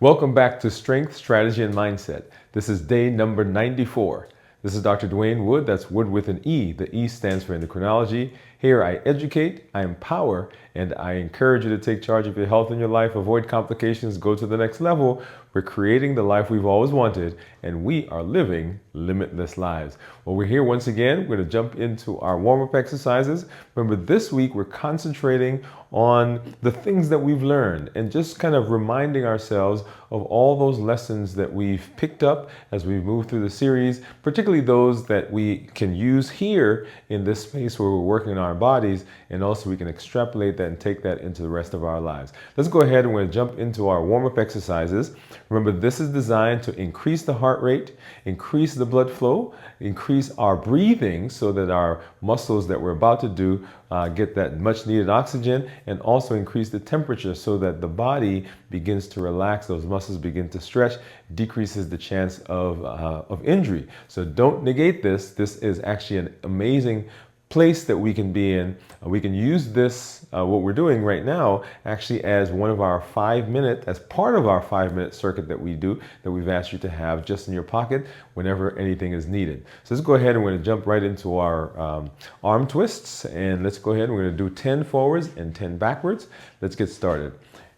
Welcome back to Strength, Strategy, and Mindset. This is day number 94. This is Dr. Dwain Woode. That's Wood with an E. The E stands for Endocrinology. Here I educate, I empower, and I encourage you to take charge of your health and your life, avoid complications, go to the next level. We're creating the life we've always wanted, and we are living limitless lives. Well, we're here once again. We're going to jump into our warm-up exercises. Remember, this week we're concentrating on the things that we've learned and just kind of reminding ourselves of all those lessons that we've picked up as we move through the series, particularly those that we can use here in this space where we're working on our bodies, and also we can extrapolate that and take that into the rest of our lives. Let's go ahead and we're going to jump into our warm-up exercises. Remember, this is designed to increase the heart rate, increase the blood flow, increase our breathing so that our muscles that we're about to do get that much needed oxygen, and also increase the temperature so that the body begins to relax, those muscles begin to stretch, decreases the chance of injury. So don't negate this. This is actually an amazing place that we can be in. We can use this, what we're doing right now, actually as one of our 5-minute, as part of our 5-minute circuit that we do, that we've asked you to have just in your pocket whenever anything is needed. So let's go ahead and we're going to jump right into our arm twists, and let's go ahead and we're going to do 10 forwards and 10 backwards. Let's get started.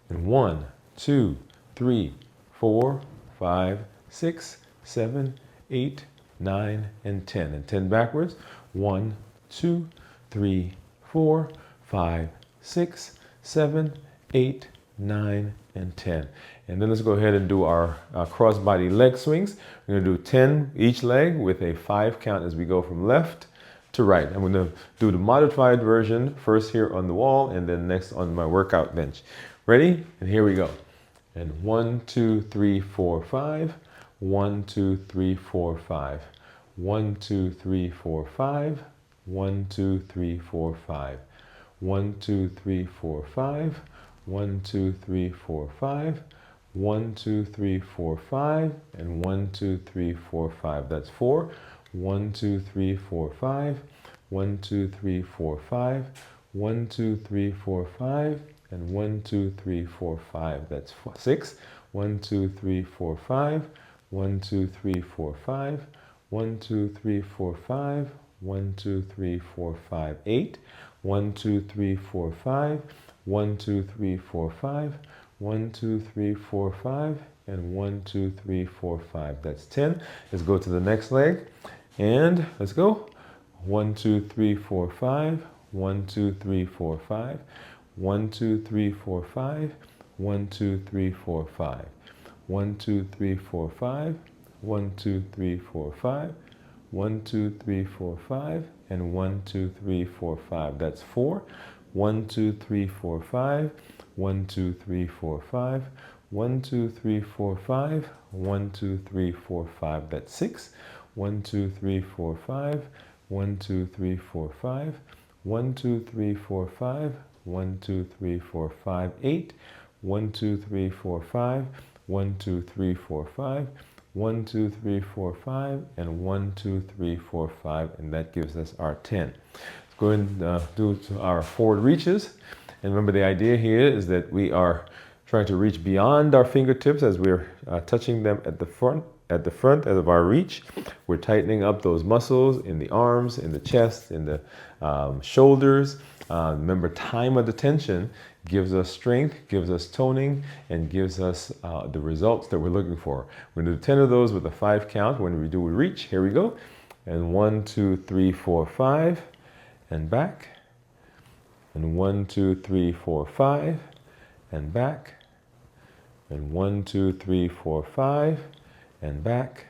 And 1, 2, 3, 4, 5, 6, 7, 8, 9, and 10. And 10 backwards. 1, 2, 3, 4, 5, 6, 7, 8, 9, and 10. And then let's go ahead and do our cross-body leg swings. We're going to do 10 each leg with a 5 count as we go from left to right. I'm going to do the modified version first here on the wall and then next on my workout bench. Ready? And here we go. And 1, 2, 3, 4, 5. 1, 2, 3, 4, 5. 1, 2, 3, 4, 5. 1, 2, 3, 4, 5. 1, 2, 3, 4, 5. 1, 2, 3, 4, 5. 1, 2, 3, 4, 5. And 1, 2, 3, 4, 5. That's 4. 1, 2, 3, 4, 5. 1, 2, 3, 4, 5. 1, 2, 3, 4, 5. And 1, 2, 3, 4, 5. That's 6. 1, 2, 3, 4, 5. 1, 2, 3, 4, 5. 1, 2, 3, 4, 5. 1, 2, 3, 4, 5, 8. 1, 2, 3, 4, 5. 1, 2, 3, 4, 5. 1, 2, 3, 4, 5. And 1, 2, 3, 4, 5. That's 10. Let's go to the next leg. And let's go. 1, 2, 3, 4, 5. 1, 2, 3, 4, 5. 1, 2, 3, 4, 5. 1, 2, 3, 4, 5. 1, 2, 3, 4, 5. 1, 2, 3, 4, 5. 1, 2, 3, 4, 5, and 1, 2, 3, 4, 5. That's 4. 1, 2, 3, 4, 5. 1, 2, 3, 4, 5. 1, 2, 3, 4, 5. 1, 2, 3, 4, 5. That's 6. 1, 2, 3, 4, 5. 1, 2, 3, 4, 5. 1, 2, 3, 4, 5. 1, 2, 3, 4, 5, 8. 1, 2, 3, 4, 5. 1, 2, 3, 4, 5. 1, 2, 3, 4, 5, and 1, 2, 3, 4, 5, and that gives us our 10. Let's go and do our forward reaches. And remember, the idea here is that we are trying to reach beyond our fingertips as we're touching them at the front of our reach. We're tightening up those muscles in the arms, in the chest, in the shoulders. Remember, time under tension gives us strength, gives us toning, and gives us the results that we're looking for. We're going to do 10 of those with a 5 count. When we do, we reach. Here we go. And 1, 2, 3, 4, 5, and back. And 1, 2, 3, 4, 5, and back. And 1, 2, 3, 4, 5, and back.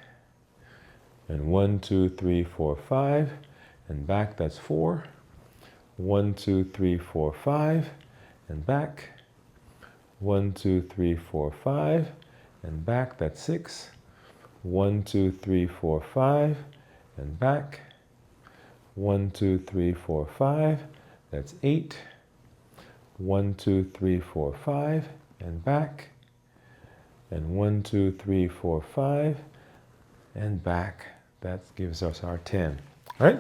And 1, 2, 3, 4, 5, and back. That's 4. 1, 2, 3, 4, 5, and back. 1, 2, 3, 4, 5, and back. That's 6. 1, 2, 3, 4, 5, and back. 1, 2, 3, 4, 5. That's 8. 1, 2, 3, 4, 5, and back. And 1, 2, 3, 4, 5, and back. That gives us our 10. All right,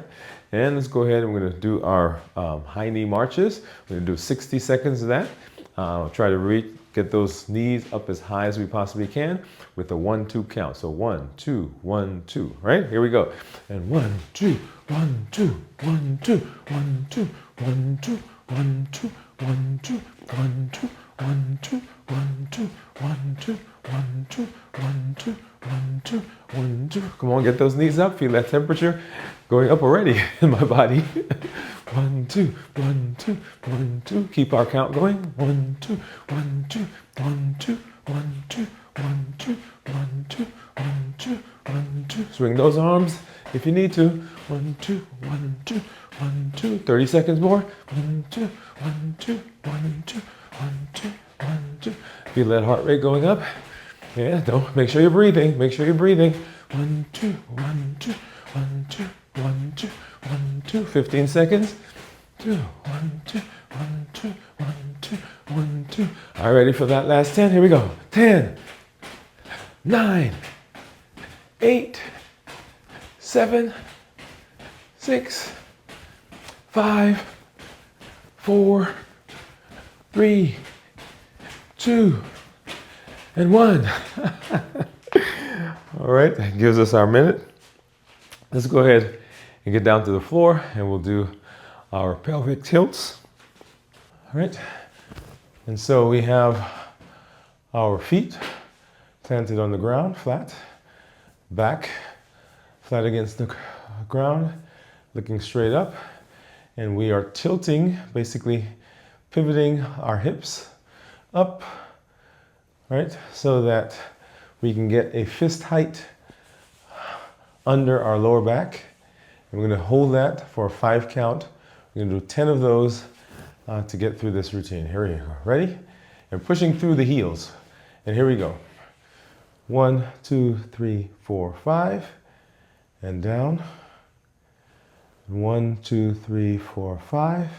and let's go ahead and we're going to do our high knee marches. We're going to do 60 seconds of that. Try to get those knees up as high as we possibly can with a 1-2 count. So 1, 2, 1, 2, right? Here we go. And 1, 2, 1, 2, 1, 2, 1, 2, 1, 2, 1, 2, 1, 2, 1, 2, 1, 2, 1, 2, 1, 2, 1, 2, 1, 2, 1, 2, 1, 2. Come on, get those knees up. Feel that temperature going up already in my body. 1, 2, 1, 2, 1, 2. Keep our count going. 1, 2, 1, 2, 1, 2, 1, 2, 1, 2, 1, 2, 1, 2, 1, 2. Swing those arms if you need to. 1, 2, 1, 2, 1, 2. 30 seconds more. 1, 2, 1, 2, 1, 2, 1, 2, 1, 2. Feel that heart rate going up. Yeah, don't. Make sure you're breathing. Make sure you're breathing. 1, 2, 1, 2, 1, 2, 1, 2, 1, 2. 15 seconds. 2, 1, 2, 1, 2, 1, 2, 1, 2. All right, ready for that last 10? Here we go. 10, 9, 8, 7, 6, 5, 4, 3, 2, and 1. All right, that gives us our minute. Let's go ahead and get down to the floor and we'll do our pelvic tilts. All right, and so we have our feet planted on the ground, flat, back flat against the ground, looking straight up, and we are tilting, basically pivoting our hips up, right, so that we can get a fist height under our lower back. And we're going to hold that for a 5 count. We're going to do 10 of those to get through this routine. Here we go. Ready? And pushing through the heels. And here we go. 1, 2, 3, 4, 5. And down. 1, 2, 3, 4, 5.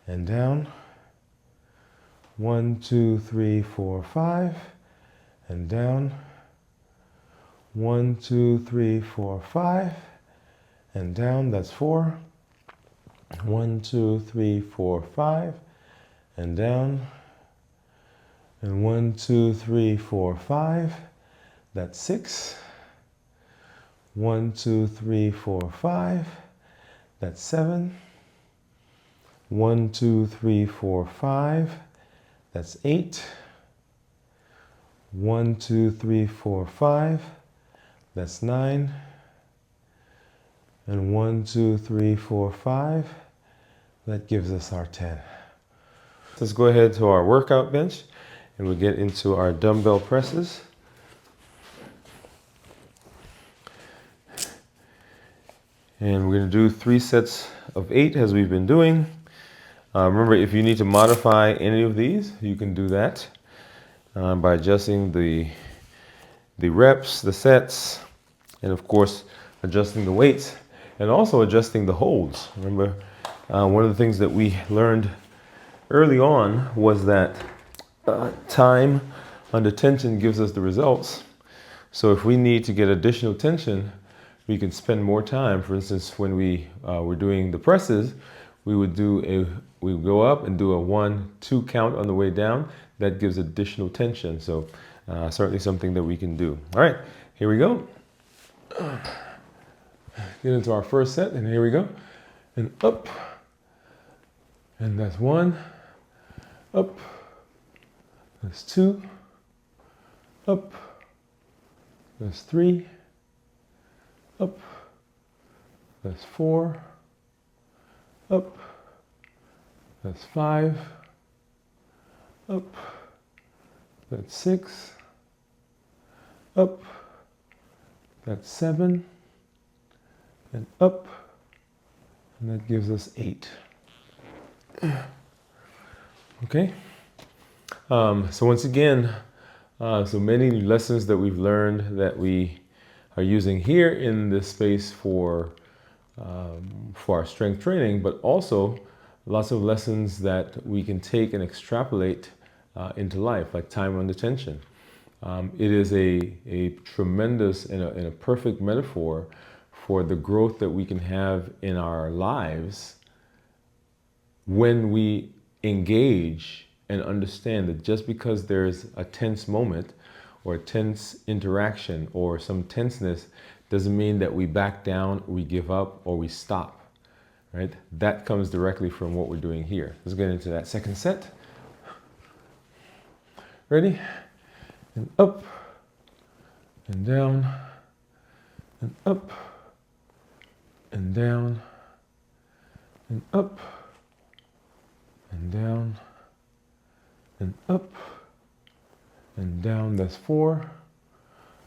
And down. 1, 2, 3, 4, 5. And down. 1, 2, 3, 4, 5. And down. That's 4. 1, 2, 3, 4, 5. And down. And 1, 2, 3, 4, 5. That's 6. 1, 2, 3, 4, 5. That's 7. 1, 2, 3, 4, 5. That's 8. 1, 2, 3, 4, 5. That's 9. And 1, 2, 3, 4, 5. That gives us our 10. Let's go ahead to our workout bench and we'll get into our dumbbell presses. And we're going to do 3 sets of 8 as we've been doing. Remember, if you need to modify any of these, you can do that by adjusting the reps, the sets, and of course, adjusting the weights and also adjusting the holds. Remember, one of the things that we learned early on was that time under tension gives us the results. So if we need to get additional tension, we can spend more time. For instance, when we were doing the presses, we would go up and do a 1-2 count on the way down. That gives additional tension. So certainly something that we can do. All right, here we go. Get into our first set, and here we go. And up. And that's 1. Up. That's 2. Up. That's 3. Up. That's 4. Up. That's 5. Up. That's 6. Up. That's 7. And up. And that gives us 8. Okay. So once again, so many lessons that we've learned that we are using here in this space for our strength training, but also lots of lessons that we can take and extrapolate into life, like time under tension. It is a tremendous and a perfect metaphor for the growth that we can have in our lives when we engage and understand that just because there's a tense moment or a tense interaction or some tenseness doesn't mean that we back down, we give up, or we stop, right? That comes directly from what we're doing here. Let's get into that second set. Ready? And up, and down, and up, and down, and up, and down, and up, and down. That's 4.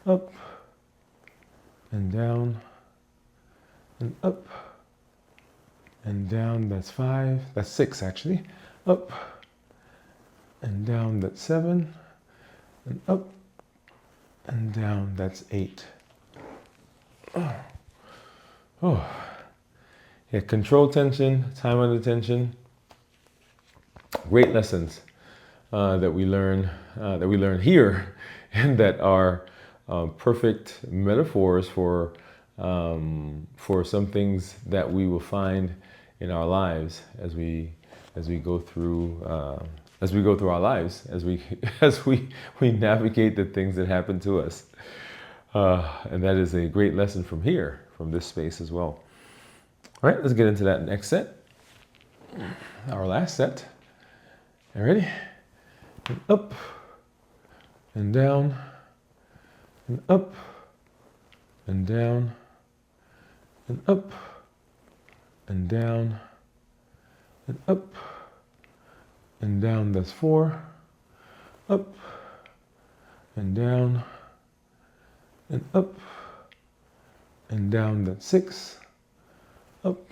Up, and down, and up, and down. That's 5. That's 6, actually. Up, and down. That's 7. And up, and down. That's 8. Oh. Yeah, control tension, time under tension. Great lessons that we learn here, and that are perfect metaphors for some things that we will find in our lives as we go through our lives, as we navigate the things that happen to us, and that is a great lesson from here, from this space as well. All right, let's get into that next set, our last set. You ready? And up, and down, and up, and down, and up, and down, and up, and down. That's 4. Up, and down, and up, and down. That's 6. Up,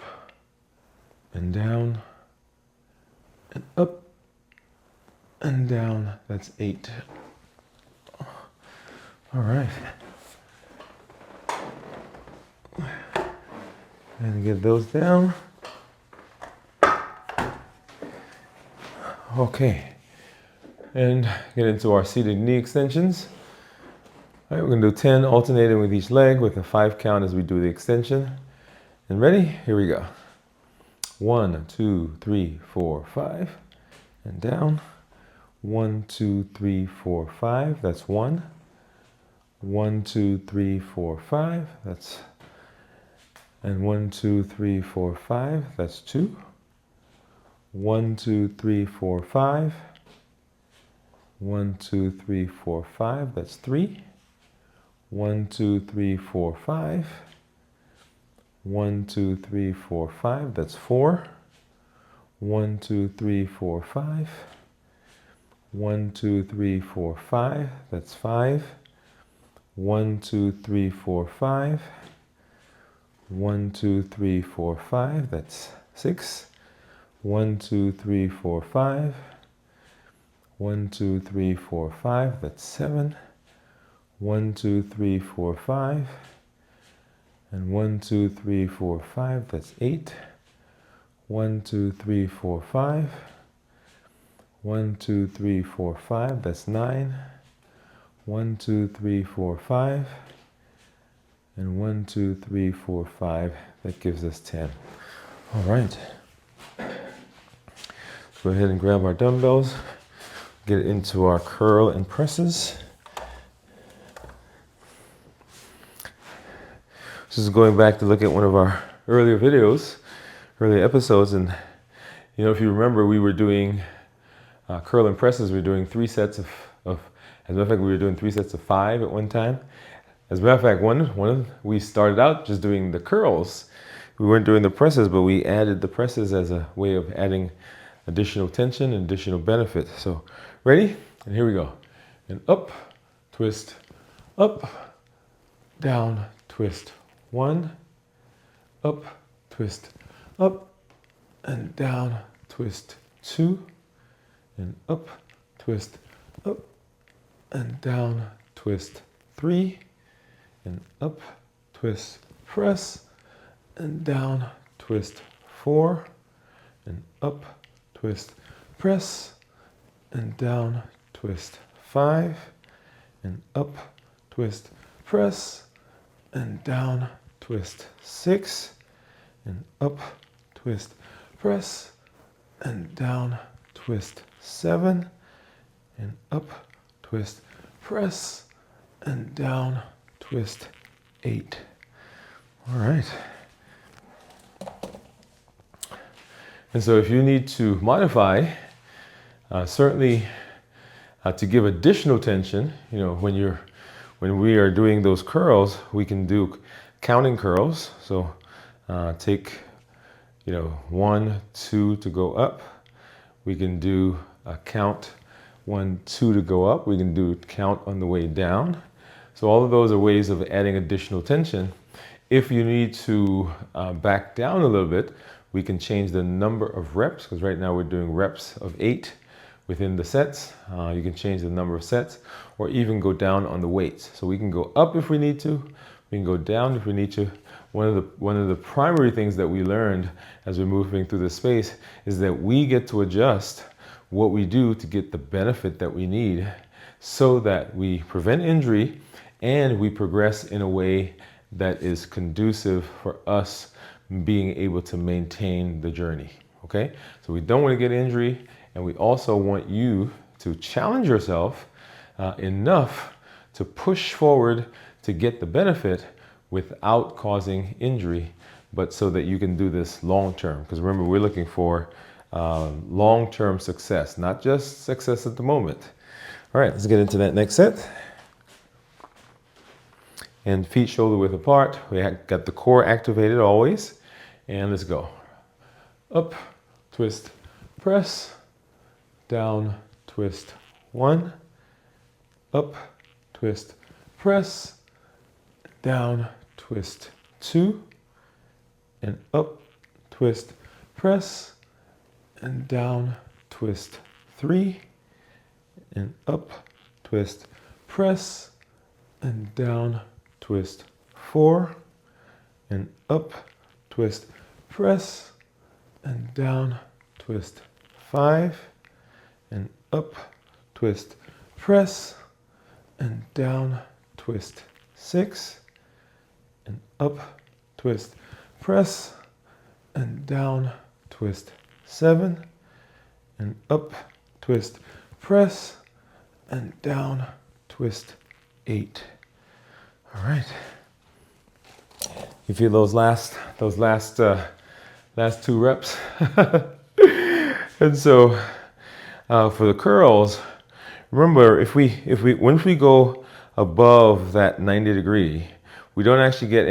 and down, and up, and down. That's 8. All right. And get those down. Okay. And get into our seated knee extensions. All right, we're going to do 10 alternating with each leg with a 5 count as we do the extension. And ready? Here we go. 1, 2, 3, 4, 5. And down. 1, 2, 3, 4, 5. That's 1. 1, 2, 3, 4, 5. That's, and 1, 2, 3, 4, 5. That's 2. 1, 2, 3, 4, 5. 1, 2, 3, 4, 5. That's 3. 1, 2, 3, 4, 5. 1, 2, 3, 4, 5. That's 4. 1, 2, 3, 4, 5. 1, 2, 3, 4, 5. That's 5. 1, 2, 3, 4, 5. 1, 2, 3, 4, 5. That's 6. 1, 2, 3, 4, 5. 1, 2, 3, 4, 5. That's 7. 1, 2, 3, 4, 5. And 1, 2, 3, 4, 5. That's 8. 1, 2, 3, 4, 5. 1, 2, 3, 4, 5. That's 9. 1, 2, 3, 4, 5. And 1, 2, 3, 4, 5. That gives us 10. All right. Let's go ahead and grab our dumbbells. Get into our curl and presses. This is going back to look at one of our earlier videos, earlier episodes, and if you remember, we were doing curl and presses. We were doing 3 sets of as a matter of fact, we were doing 3 sets of 5 at one time. As a matter of fact, we started out just doing the curls. We weren't doing the presses, but we added the presses as a way of adding additional tension and additional benefit. So, ready? And here we go. And up, twist, up, down, twist. 1, up, twist, up, and down, twist. 2, and up, twist, up, and down, twist. 3, and up, twist, press, and down, twist. 4, and up, twist, press, and down, twist. 5, and up, twist, press, and down, twist. 6, and up, twist, press, and down, twist. 7, and up, twist, press, and down, twist, 8. All right. And so if you need to modify, certainly to give additional tension, you know, when we are doing those curls, we can do counting curls. So take, you know, 1, 2 to go up. We can do a count 1, 2 to go up. We can do count on the way down. So all of those are ways of adding additional tension. If you need to back down a little bit, we can change the number of reps, because right now we're doing reps of 8 within the sets. You can change the number of sets, or even go down on the weights. So we can go up if we need to. We can go down if we need to. One of the primary things that we learned as we're moving through this space is that we get to adjust what we do to get the benefit that we need, so that we prevent injury and we progress in a way that is conducive for us being able to maintain the journey. Okay, so we don't want to get injury, and we also want you to challenge yourself enough to push forward to get the benefit without causing injury, but so that you can do this long term. Because remember, we're looking for long-term success, not just success at the moment. All right, let's get into that next set. And feet shoulder width apart. We got the core activated always. And let's go. Up, twist, press, down, twist, 1, up, twist, press, down, twist, 2, and up, twist, press, and down, twist, 3, and up, twist, press, and down, twist, 4, and up, twist, press, and down, twist, 5, and up, twist, press, and down, twist, 6, and up, twist, press, and down, twist, 7, and up, twist, press, and down, twist, 8. All right. You feel those last 2 reps? And so for the curls, remember, once we go above that 90 degree, we don't actually get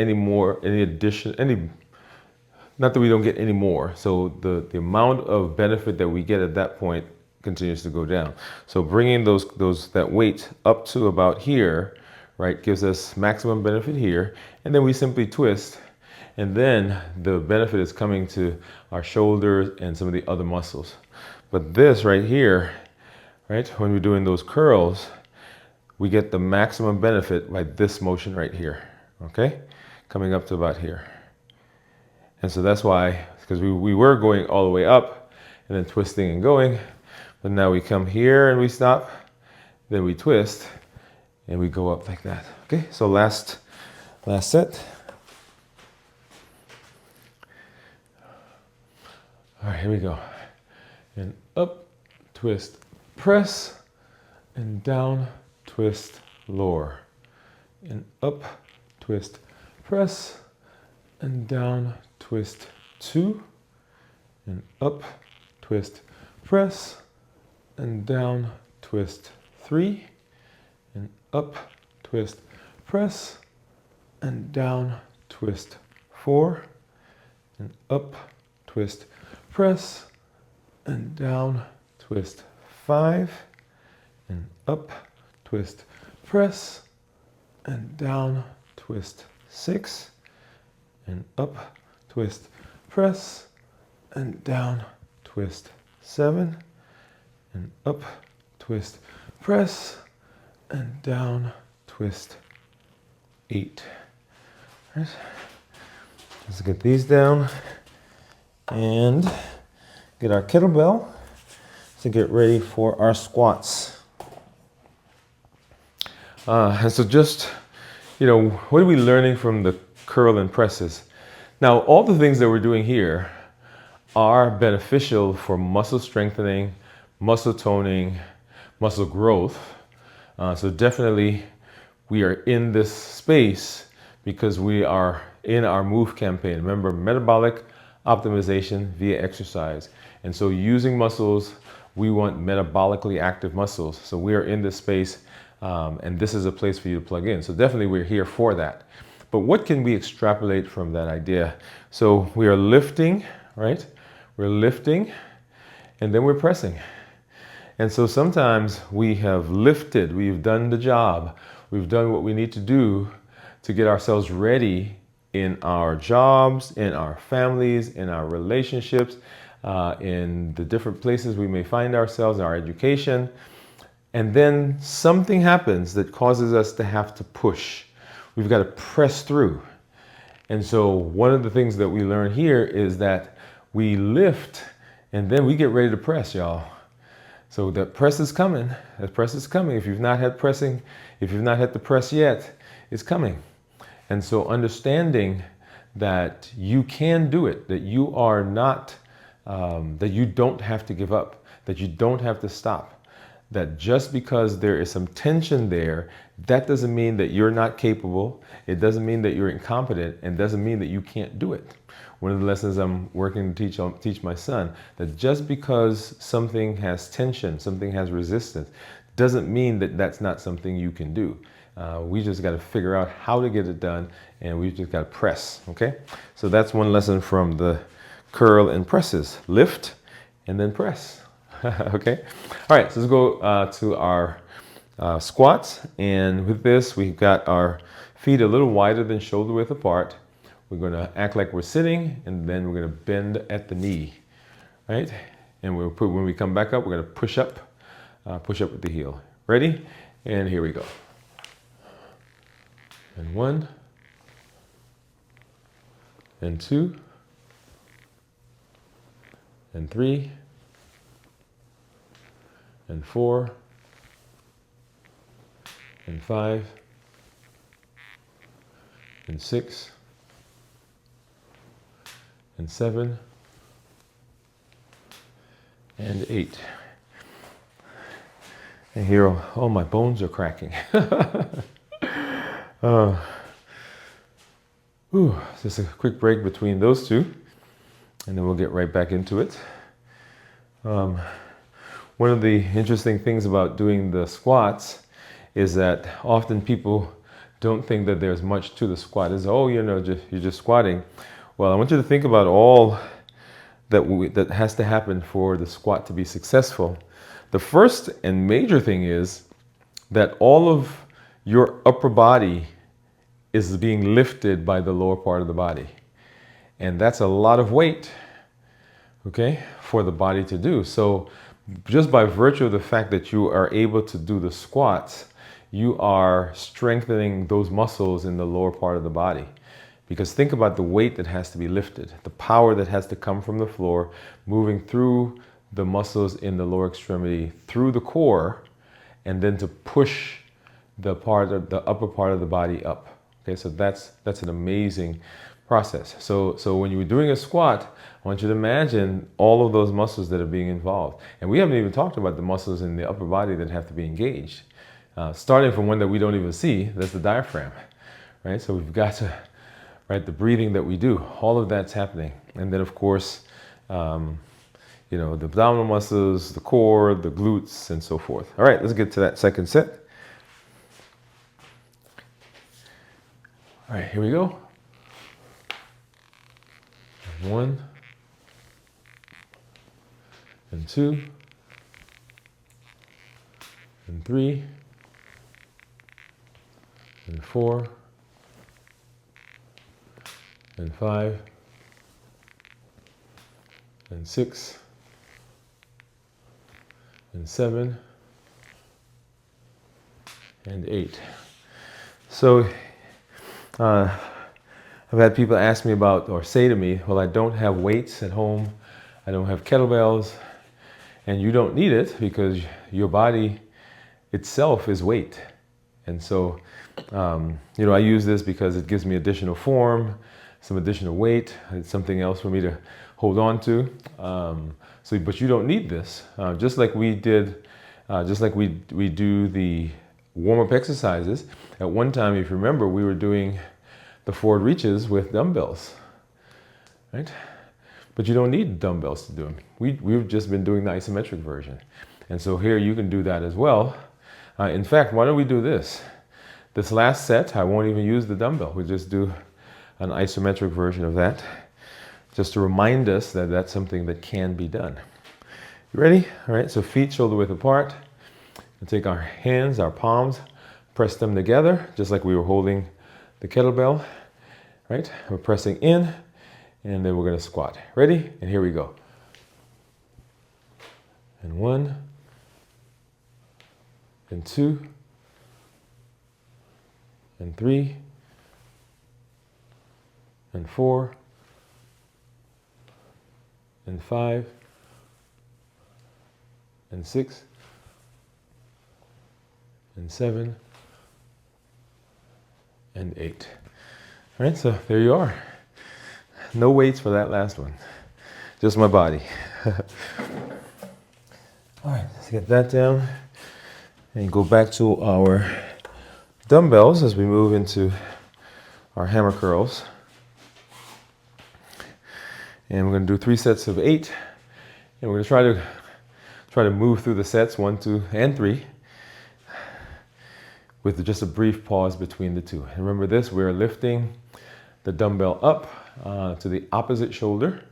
not that we don't get any more. So the amount of benefit that we get at that point continues to go down. So bringing that weight up to about here, right, gives us maximum benefit here, and then we simply twist, and then the benefit is coming to our shoulders and some of the other muscles. But this right here, right, when we're doing those curls, we get the maximum benefit by this motion right here, okay, coming up to about here. And so that's why, because we were going all the way up and then twisting and going, but now we come here and we stop, then we twist, and we go up like that. Okay, so last set. All right, here we go. And up, twist, press, and down, twist, lower. And up, twist, press, and down, twist, 2. And up, twist, press, and down, twist, 3. And up, twist, press, and down, twist, 4, and up, twist, press, and down, twist, 5, and up, twist, press, and down, twist, 6, and up, twist, press, and down, twist, 7, and up, twist, press, and down, twist, 8. All right. Let's get these down and get our kettlebell to get ready for our squats. And so just, what are we learning from the curl and presses? Now, all the things that we're doing here are beneficial for muscle strengthening, muscle toning, muscle growth. So definitely we are in this space because we are in our MOVE campaign. Remember, metabolic optimization via exercise. And so using muscles, we want metabolically active muscles. So we are in this space, and this is a place for you to plug in. So definitely we're here for that. But what can we extrapolate from that idea? So we are lifting, right? We're lifting, and then we're pressing. And so sometimes we have lifted, we've done the job, we've done what we need to do to get ourselves ready in our jobs, in our families, in our relationships, in the different places we may find ourselves, in our education. And then something happens that causes us to have to push. We've got to press through. And so one of the things that we learn here is that we lift and then we get ready to press, y'all. So the press is coming. The press is coming. If you've not had pressing, if you've not had the press yet, it's coming. And so understanding that you can do it, that you are not, that you don't have to give up, that you don't have to stop. That just because there is some tension there, that doesn't mean that you're not capable. It doesn't mean that you're incompetent, and doesn't mean that you can't do it. One of the lessons I'm working to teach my son, that just because something has tension, something has resistance, doesn't mean that that's not something you can do. We just got to figure out how to get it done, and we just got to press, okay? So that's one lesson from the curl and presses. Lift and then press. Okay. All right. So let's go to our squats. And with this, we've got our feet a little wider than shoulder width apart. We're going to act like we're sitting, and then we're going to bend at the knee, right? And when we come back up, we're going to push up with the heel. Ready? And here we go. And 1, and 2, and 3, and 4, and 5, and 6, and 7, and 8. And here, all my bones are cracking. Just a quick break between those two, and then we'll get right back into it. One of the interesting things about doing the squats is that often people don't think that there's much to the squat. It's, oh, you're just squatting. Well, I want you to think about all that has to happen for the squat to be successful. The first and major thing is that all of your upper body is being lifted by the lower part of the body. And that's a lot of weight, okay, for the body to do. So just by virtue of the fact that you are able to do the squats, you are strengthening those muscles in the lower part of the body. Because think about the weight that has to be lifted, the power that has to come from the floor, moving through the muscles in the lower extremity, through the core, and then to push the upper part of the body up. Okay, so that's an amazing process. So when you're doing a squat, I want you to imagine all of those muscles that are being involved. And we haven't even talked about the muscles in the upper body that have to be engaged. Starting from one that we don't even see, that's the diaphragm, right? So we've got to, right, the breathing that we do, all of that's happening. And then of course, the abdominal muscles, the core, the glutes, and so forth. All right, let's get to that second set. All right, here we go. 1, and 2, and 3, and 4, and 5, and 6, and 7, and 8. So I've had people ask me about, or say to me, well, I don't have weights at home, I don't have kettlebells, and you don't need it because your body itself is weight. And so, I use this because it gives me additional form. some additional weight. It's something else for me to hold on to. But you don't need this. Just like we did, just like we do the warm-up exercises. At one time, if you remember, we were doing the forward reaches with dumbbells, right? But you don't need dumbbells to do them. We've just been doing the isometric version. And so here you can do that as well. In fact, why don't we do this? This last set, I won't even use the dumbbell. We'll just do an isometric version of that, just to remind us that that's something that can be done. You ready? All right, so feet shoulder width apart. We'll take our hands, our palms, press them together, just like we were holding the kettlebell, right? We're pressing in, and then we're gonna squat. Ready? And here we go. And 1, and 2, and 3, and 4, and 5, and 6, and 7, and 8. All right, so there you are. No weights for that last one, just my body. All right, let's get that down and go back to our dumbbells as we move into our hammer curls. And we're going to do 3 sets of 8, and we're going to try to move through the sets 1, 2, and 3 with just a brief pause between the two. And remember this, we're lifting the dumbbell up to the opposite shoulder,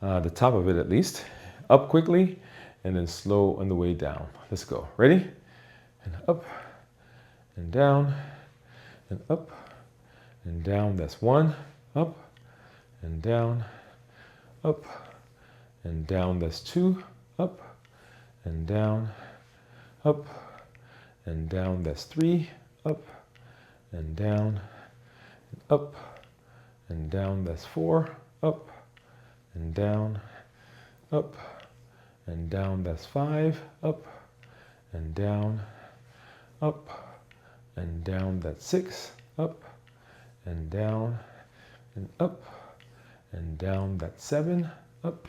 the top of it at least, up quickly, and then slow on the way down. Let's go. Ready? And up, and down, and up, and down. That's 1. Up, and down, up, and down. That's 2. Up, and down, up, and down. That's 3. Up, and down, and up, and down. That's 4. Up, and down, up, and down. That's 5. Up, and down, up, and down. That's 6. Up, and down, and up, and down. That's 7. Up,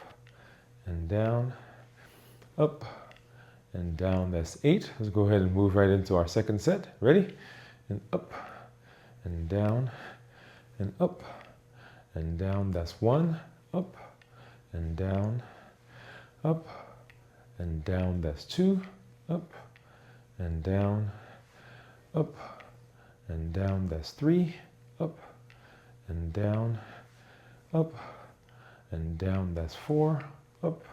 and down, up, and down. That's 8. Let's go ahead and move right into our second set. Ready? And up, and down, and up, and down. That's 1. Up, and down, up, and down. That's 2. Up, and down, up, and down. That's 3. Up, and down, up, and down. That's 4. Up,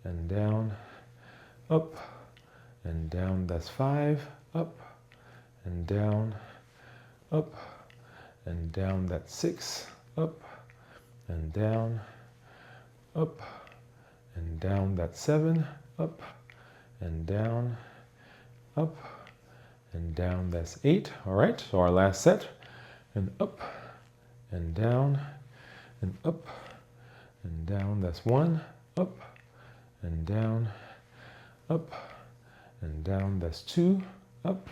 and down, up, and down. That's 5. Up, and down, up, and down. That's 6. Up, and down, up, and down. That's 7. Up, and down, up, and down. That's 8. All right, so our last set. And up, and down, and up, and down. That's 1. Up, and down, up, and down. That's 2. Up,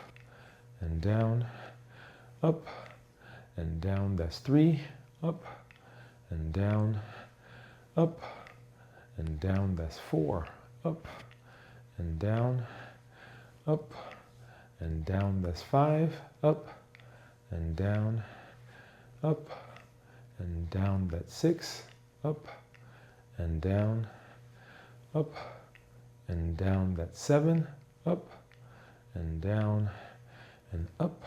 and down, up, and down. That's 3. Up, and down, up, and down. That's 4. Up, and down, up, and down. That's 5. Up, and down, up, and down. That's 6. Up, and down, up, and down. That's 7. Up, and down, and up,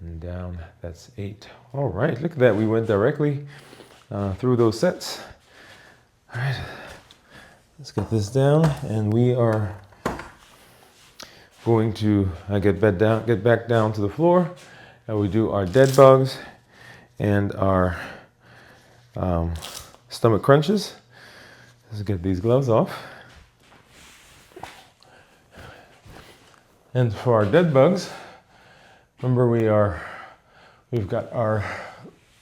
and down. That's 8. All right, look at that. We went directly through those sets. All right, let's get this down, and we are going to get back down to the floor, and we do our dead bugs and our stomach crunches. Let's get these gloves off. And for our dead bugs, remember we've got our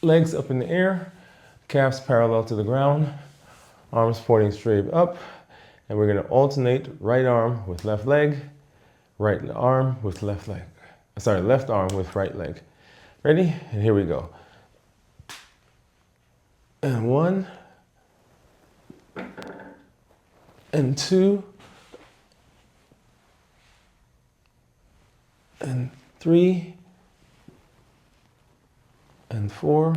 legs up in the air, calves parallel to the ground, arms pointing straight up, and we're going to alternate right arm with left leg, right arm with left leg. Sorry, left arm with right leg. Ready? And here we go. and 1 and 2 and 3 and 4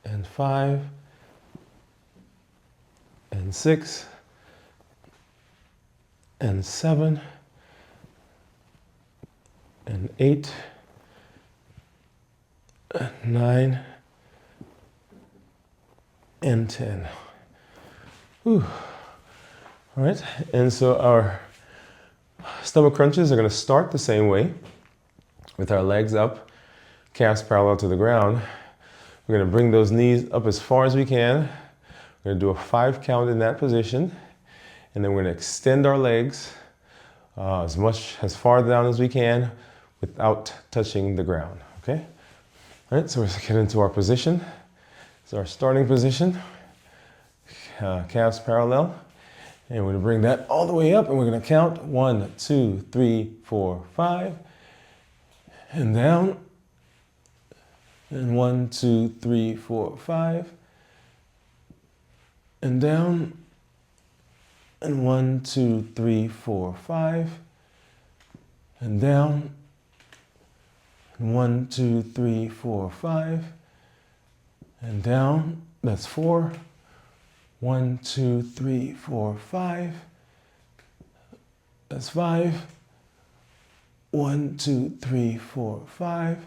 and 5 and 6 and 7 and 8 and 9 and 10. Whew. All right, and so our stomach crunches are going to start the same way with our legs up, calves parallel to the ground. We're going to bring those knees up as far as we can. We're going to do a 5 count in that position, and then we're going to extend our legs as far down as we can without touching the ground, okay? All right, so we're going to get into our position. It's our starting position, calves parallel. And we're going to bring that all the way up, and we're going to count 1, 2, 3, 4, 5, and down. And 1, 2, 3, 4, 5, and down. And 1, 2, 3, 4, 5, and down. And 1, 2, 3, 4, 5, and down. That's 4. 1, 2, 3, 4, 5. That's 5. 1, 2, 3, 4, 5.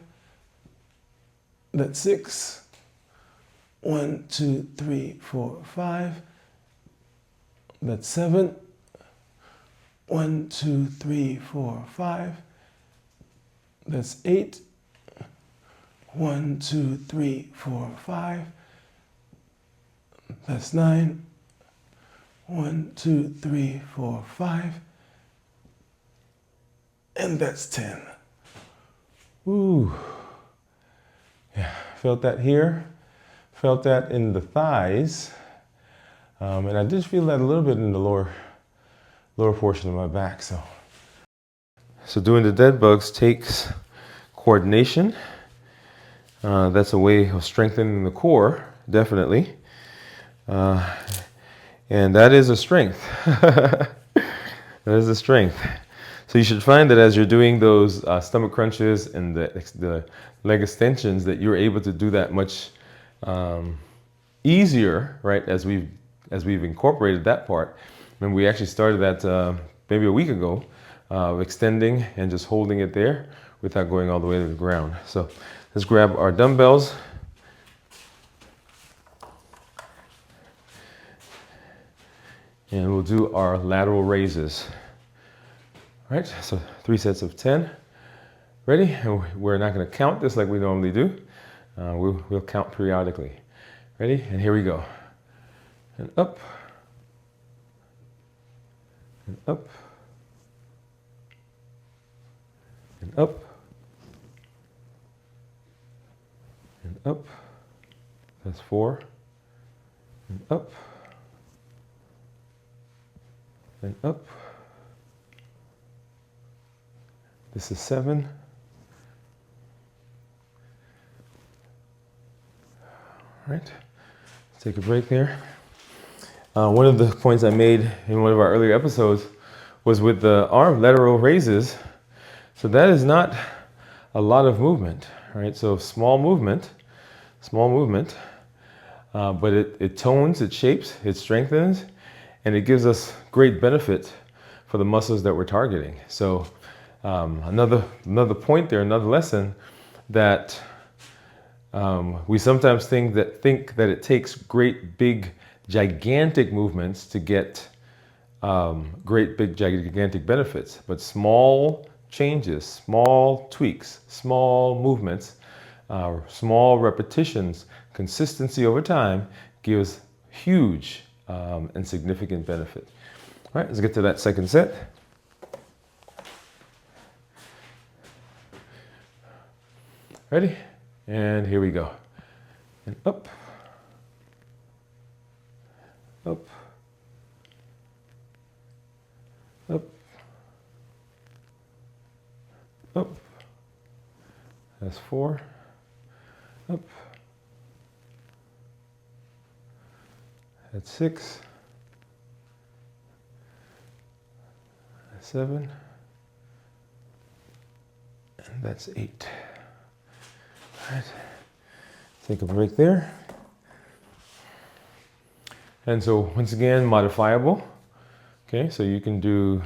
That's 6. 1, 2, 3, 4, 5. That's 7. 1, 2, 3, 4, 5. That's 8. 1, 2, 3, 4, 5. That's 9. 1, 2, 3, 4, 5. And that's 10. Ooh. Yeah, felt that here. Felt that in the thighs. And I did feel that a little bit in the lower portion of my back. So doing the dead bugs takes coordination. That's a way of strengthening the core, definitely. And that is a strength. That is a strength. So you should find that as you're doing those stomach crunches and the leg extensions, that you're able to do that much easier, right? As we've incorporated that part. And we actually started that maybe a week ago, extending and just holding it there without going all the way to the ground. So let's grab our dumbbells. And we'll do our lateral raises. All right, so 3 sets of 10. Ready? And we're not going to count this like we normally do. We'll count periodically. Ready? And here we go. And up. And up. And up. And up. That's 4. And up. And up. This is 7. All right, let's take a break there. One of the points I made in one of our earlier episodes was with the arm lateral raises. So that is not a lot of movement, right? So small movement, but it tones, it shapes, it strengthens, and it gives us great benefit for the muscles that we're targeting. So another point there, another lesson that we sometimes think that it takes great big gigantic movements to get great big gigantic benefits, but small changes, small tweaks, small movements, small repetitions, consistency over time gives huge and significant benefit. All right, let's get to that second set. Ready? And here we go. And up, up, up, up. That's 4. Up That's 6. That's 7. And that's 8. All right. Take a break there. And so once again, modifiable. Okay, so you can do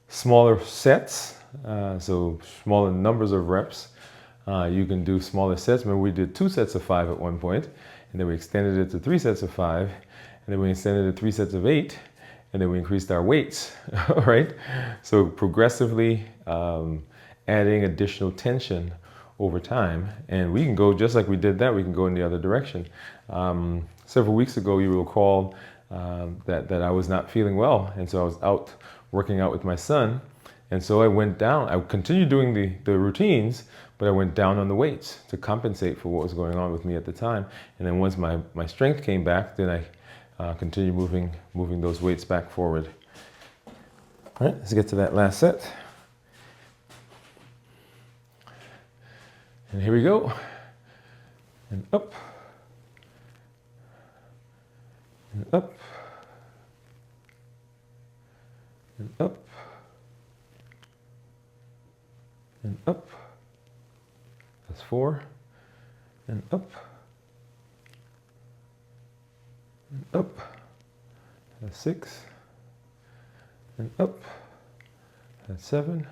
smaller sets, so smaller numbers of reps. You can do smaller sets. Remember, we did 2 sets of 5 at one point, and then we extended it to 3 sets of 5, and then we extended it to 3 sets of 8, and then we increased our weights, all right? So progressively adding additional tension over time, and we can go, just like we did that, we can go in the other direction. Several weeks ago, you will recall that I was not feeling well, and so I was out working out with my son, and so I went down. I continued doing the routines, but I went down on the weights to compensate for what was going on with me at the time. And then once my strength came back, then I continued moving those weights back forward. All right, let's get to that last set. And here we go. And up. And up. And up. And up. That's 4. And up. And up. That's 6. And up. That's 7.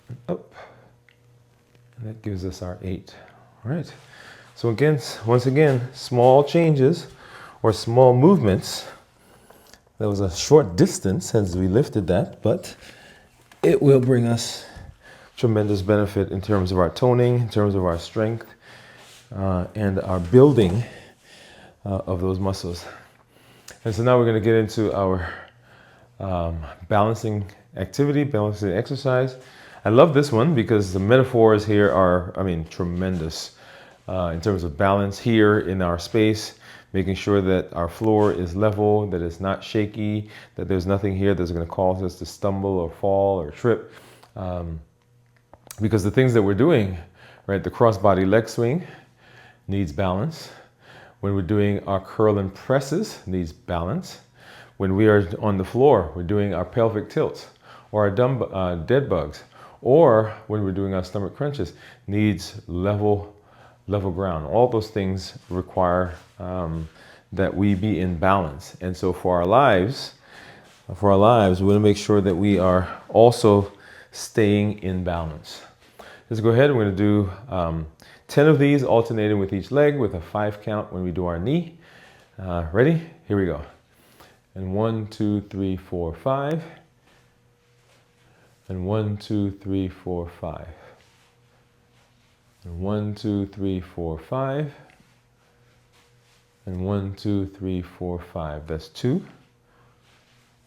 And up. And that gives us our 8. All right. So again, once again, small changes or small movements. That was a short distance as we lifted that, but it will bring us tremendous benefit in terms of our toning, in terms of our strength, and our building of those muscles. And so now we're going to get into our balancing activity, balancing exercise. I love this one because the metaphors here are, tremendous in terms of balance here in our space, making sure that our floor is level, that it's not shaky, that there's nothing here that's going to cause us to stumble or fall or trip. Because the things that we're doing, right, the cross-body leg swing needs balance. When we're doing our curl and presses, needs balance. When we are on the floor, we're doing our pelvic tilts or our dead bugs, or when we're doing our stomach crunches, needs level ground. All those things require that we be in balance. And so for our lives, we want to make sure that we are also staying in balance. Let's go ahead. We're going to do 10 of these alternating with each leg with a 5 count when we do our knee. Ready? Here we go. And 1, 2, 3, 4, 5. And 1, 2, 3, 4, 5. And 1, 2, 3, 4, 5. And 1, 2, 3, 4, 5. That's 2.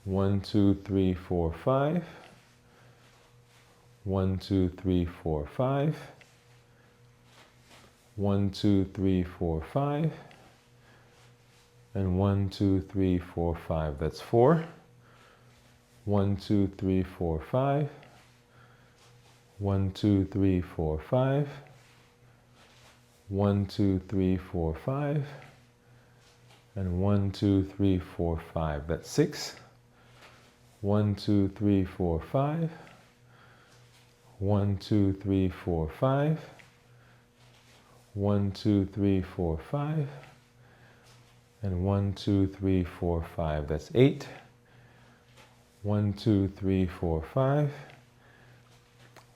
1, 2, 3, 4, 5. 1, 2, 3, 4, 5. 1, 2, 3, 4, 5. And 1, 2, 3, 4, 5. That's 4. 1, 2, 3, 4, 5. 1, 2, 3, 4, 5. 1, 2, 3, 4, 5. And 1, 2, 3, 4, 5. That's 6. 1, 2, 3, 4, 5. 1, 2, 3, 4, 5. 1, 2, 3, 4, 5. And 1, 2, 3, 4, 5. That's 8. 1, 2, 3, 4, 5.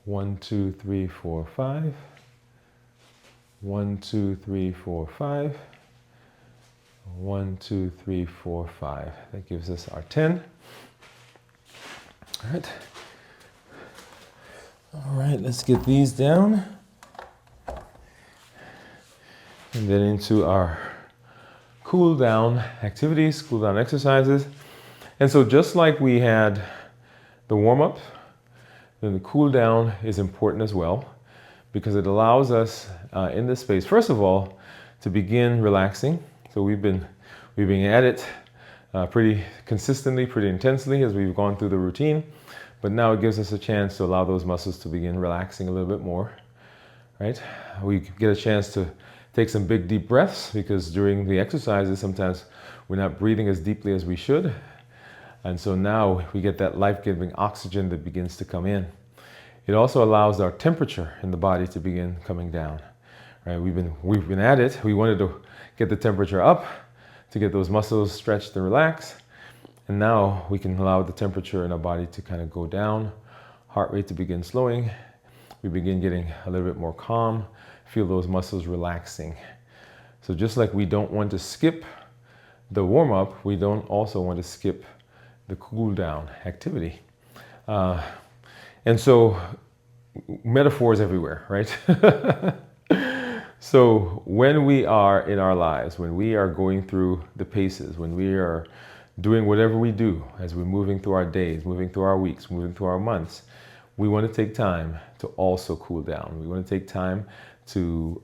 1, 2, 3, 4, 5. 1, 2, 3, 4, 5. 1, 2, 3, 4, 5. That gives us our 10. All right. All right, let's get these down. And then into our cool down activities, cool down exercises. And so just like we had the warm-up, then the cool down is important as well, because it allows us in this space, first of all, to begin relaxing. So we've been at it pretty consistently, pretty intensely as we've gone through the routine, but now it gives us a chance to allow those muscles to begin relaxing a little bit more, right? We get a chance to Take some big deep breaths, because during the exercises sometimes we're not breathing as deeply as we should. And so now we get that life-giving oxygen that begins to come in. It also allows our temperature in the body to begin coming down. Right? We've been at it. We wanted to get the temperature up to get those muscles stretched and relaxed. And now we can allow the temperature in our body to kind of go down, heart rate to begin slowing. We begin getting a little bit more calm, feel those muscles relaxing. So just like we don't want to skip the warm-up, we don't also want to skip the cool-down activity. And so metaphors everywhere, right? So when we are in our lives, when we are going through the paces, when we are doing whatever we do, as we're moving through our days, moving through our weeks, moving through our months, we want to take time to also cool down. We want to take time to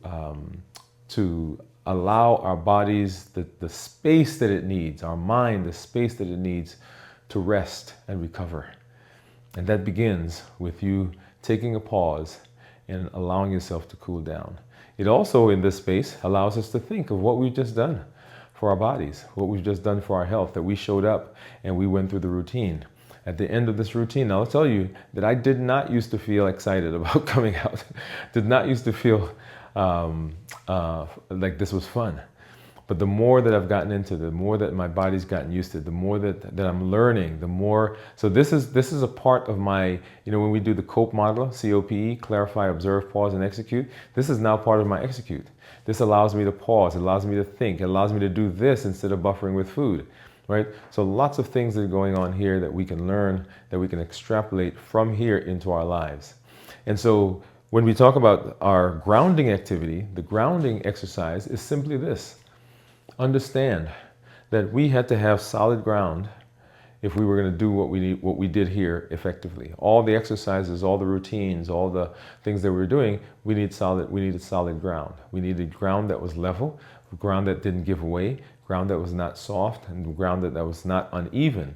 allow our bodies the space that it needs, our mind the space that it needs to rest and recover. And that begins with you taking a pause and allowing yourself to cool down. It also, in this space, allows us to think of what we've just done for our bodies, what we've just done for our health, that we showed up and we went through the routine. At the end of this routine, I'll tell you that I did not used to feel excited about coming out, did not used to feel like this was fun. But the more that I've gotten into it, the more that my body's gotten used to it, the more that I'm learning, the more. So this is a part of my, when we do the COPE model, COPE, clarify, observe, pause, and execute, this is now part of my execute. This allows me to pause, it allows me to think, it allows me to do this instead of buffering with food, right? So lots of things that are going on here that we can learn, that we can extrapolate from here into our lives. And so when we talk about our grounding activity, the grounding exercise is simply this. Understand that we had to have solid ground if we were going to do what we did here effectively. All the exercises, all the routines, all the things that we were doing, we needed solid ground. We needed ground that was level, ground that didn't give away, ground that was not soft, and ground that was not uneven.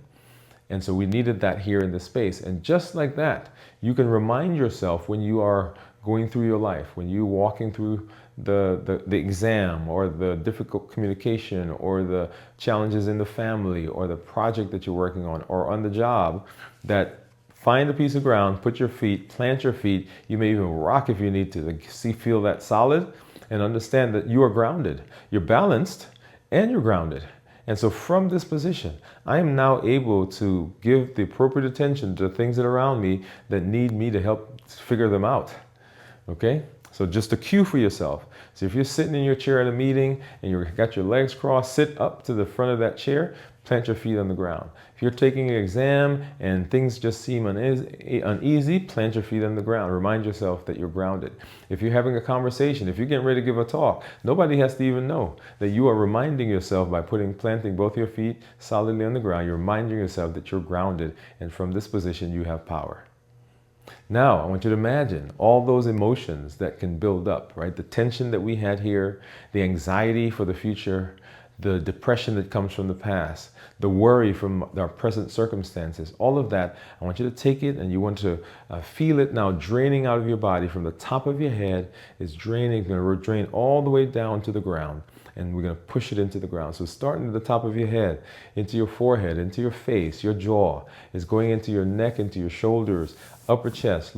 And so we needed that here in this space. And just like that, you can remind yourself when you are going through your life, when you're walking through the exam, or the difficult communication, or the challenges in the family, or the project that you're working on, or on the job, that find a piece of ground, put your feet, plant your feet. You may even rock if you need to feel that solid, and understand that you are grounded. You're balanced and you're grounded. And so from this position, I am now able to give the appropriate attention to the things that are around me that need me to help figure them out. Okay? So just a cue for yourself. So if you're sitting in your chair at a meeting and you've got your legs crossed, sit up to the front of that chair, plant your feet on the ground. If you're taking an exam and things just seem uneasy, plant your feet on the ground. Remind yourself that you're grounded. If you're having a conversation, if you're getting ready to give a talk, nobody has to even know that you are reminding yourself by planting both your feet solidly on the ground. You're reminding yourself that you're grounded, and from this position you have power. Now, I want you to imagine all those emotions that can build up, right? The tension that we had here, the anxiety for the future, the depression that comes from the past, the worry from our present circumstances, all of that, I want you to take it and you want to feel it now draining out of your body from the top of your head. It's draining, going to drain all the way down to the ground. And we're going to push it into the ground. So starting at the top of your head, into your forehead, into your face, your jaw, is going into your neck, into your shoulders, upper chest,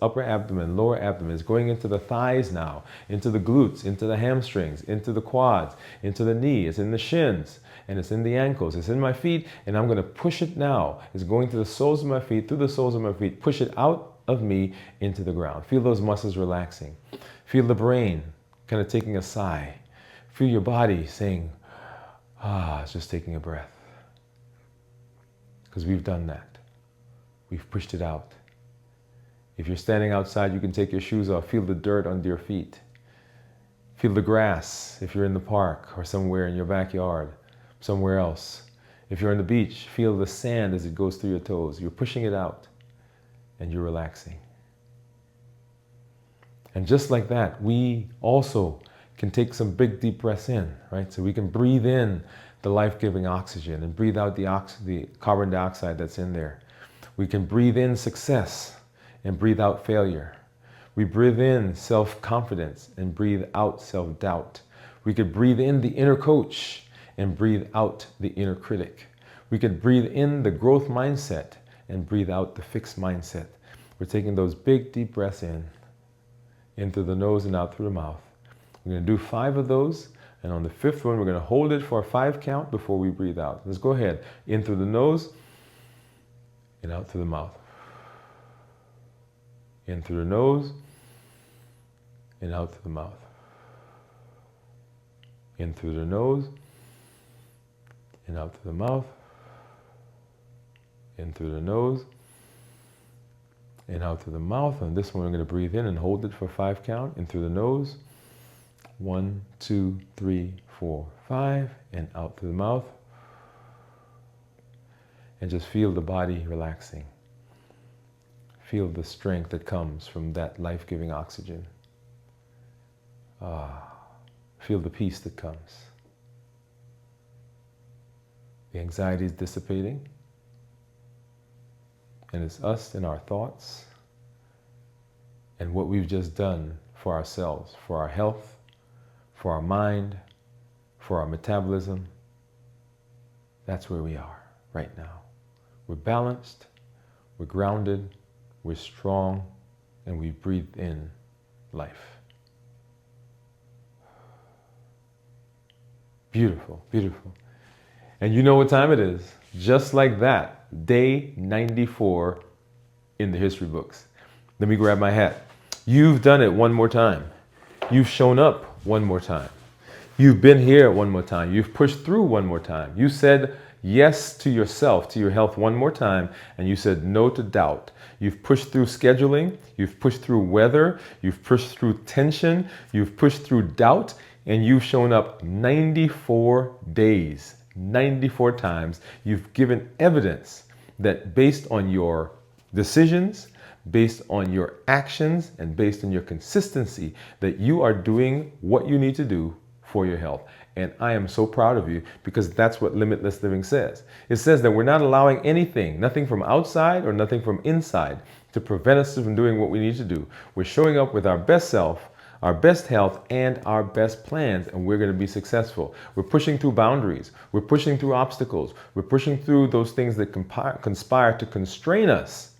upper abdomen, lower abdomen. It's going into the thighs now, into the glutes, into the hamstrings, into the quads, into the knee. It's in the shins, and it's in the ankles. It's in my feet, and I'm going to push it now. It's going to the soles of my feet, through the soles of my feet. Push it out of me into the ground. Feel those muscles relaxing. Feel the brain kind of taking a sigh. Feel your body saying, it's just taking a breath. Because we've done that. We've pushed it out. If you're standing outside, you can take your shoes off. Feel the dirt under your feet. Feel the grass if you're in the park or somewhere in your backyard, somewhere else. If you're on the beach, feel the sand as it goes through your toes. You're pushing it out and you're relaxing. And just like that, we also can take some big deep breaths in, right? So we can breathe in the life-giving oxygen and breathe out the carbon dioxide that's in there. We can breathe in success and breathe out failure. We breathe in self-confidence and breathe out self-doubt. We could breathe in the inner coach and breathe out the inner critic. We could breathe in the growth mindset and breathe out the fixed mindset. We're taking those big, deep breaths in through the nose and out through the mouth. We're going to do 5 of those. And on the 5th one, we're going to hold it for a 5 count before we breathe out. Let's go ahead. In through the nose and out through the mouth. In through the nose and out through the mouth. In through the nose and out through the mouth. In through the nose and out through the mouth. On this one, we're going to breathe in and hold it for 5 count. In through the nose. 1, 2, 3, 4, 5. And out through the mouth. And just feel the body relaxing. Feel the strength that comes from that life-giving oxygen. Feel the peace that comes. The anxiety is dissipating. And it's us and our thoughts and what we've just done for ourselves, for our health, for our mind, for our metabolism. That's where we are right now. We're balanced, we're grounded, we're strong, and we breathe in life. Beautiful, beautiful. And you know what time it is. Just like that, day 94 in the history books. Let me grab my hat. You've done it one more time. You've shown up one more time. You've been here one more time. You've pushed through one more time. You said yes to yourself, to your health one more time, and you said no to doubt. You've pushed through scheduling. You've pushed through weather. You've pushed through tension. You've pushed through doubt, and you've shown up 94 days. 94 times. You've given evidence that based on your decisions, based on your actions, and based on your consistency, that you are doing what you need to do for your health. And I am so proud of you, because that's what Limitless Living says. It says that we're not allowing anything, nothing from outside or nothing from inside, to prevent us from doing what we need to do. We're showing up with our best self, our best health, and our best plans, and we're going to be successful. We're pushing through boundaries. We're pushing through obstacles. We're pushing through those things that conspire to constrain us,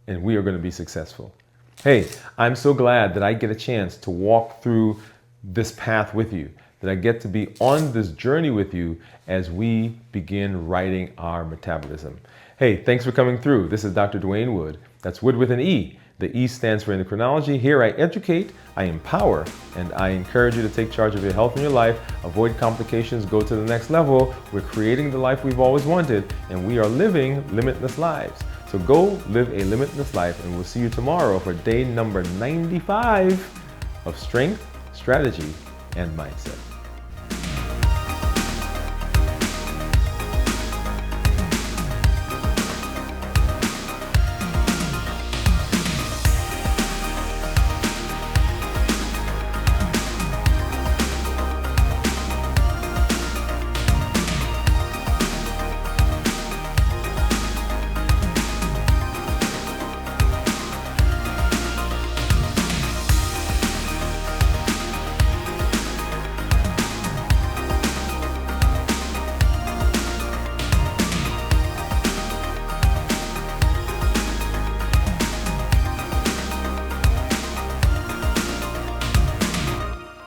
and we are going to be successful. Hey, I'm so glad that I get a chance to walk through this path with you, that I get to be on this journey with you as we begin writing our metabolism. Hey, thanks for coming through. This is Dr. Dwain Woode. That's Woode with an E. The E stands for Endocrinology. Here I educate, I empower, and I encourage you to take charge of your health and your life, avoid complications, go to the next level. We're creating the life we've always wanted, and we are living limitless lives. So go live a limitless life, and we'll see you tomorrow for day number 95 of Strength, Strategy, and Mindset.